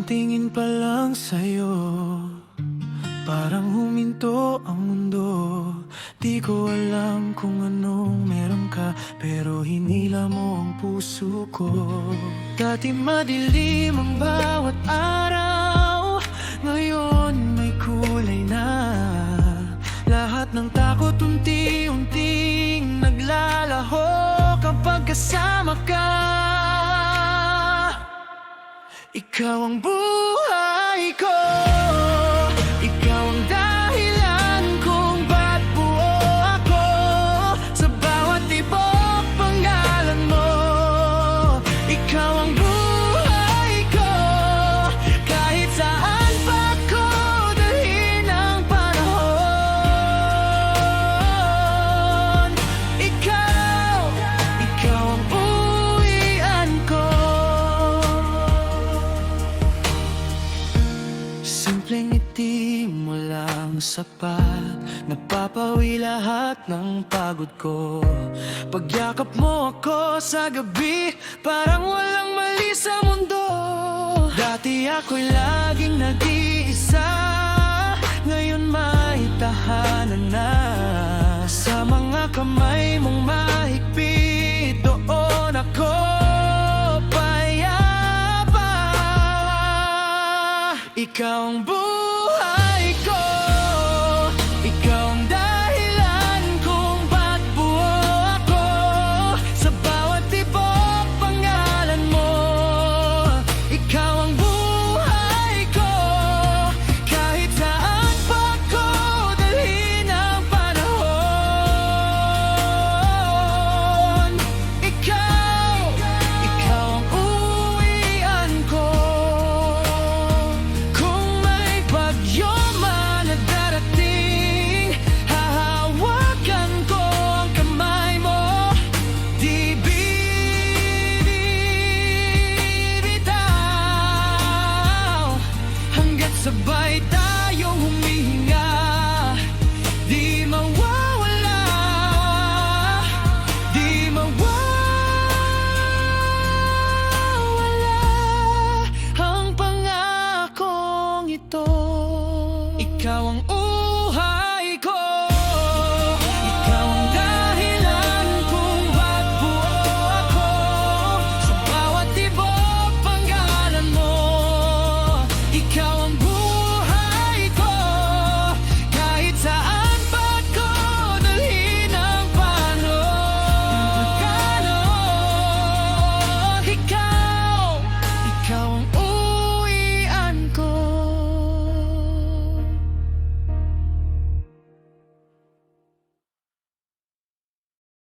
tingin pa lang sa'yo, parang huminto ang mundo. Di ko alam kung anong meron ka, pero hinila mo ang puso ko. Dati madilim ang bawat araw, ngayon may kulay na. Lahat ng takot unti-unting naglalaho kapag kasama ka. Ikaw ang buhay ko, ikaw ang dahilan kung ba't buo ako. Sa bawat tibok pangalan mo, ikaw ang buhay ko. Kahit saan pa ko dalhin ang panahon, ikaw ang buwian ko. Simpleng ngiti mo lang sapat, napapawi lahat ng pagod ko. Pagyakap mo ako sa gabi, parang walang mali sa mundo. Dati ako'y laging nag-iisa, ngayon may tahanan na. Sa mga kamay mong mahigpit, doon ako payapa. Ikaw ang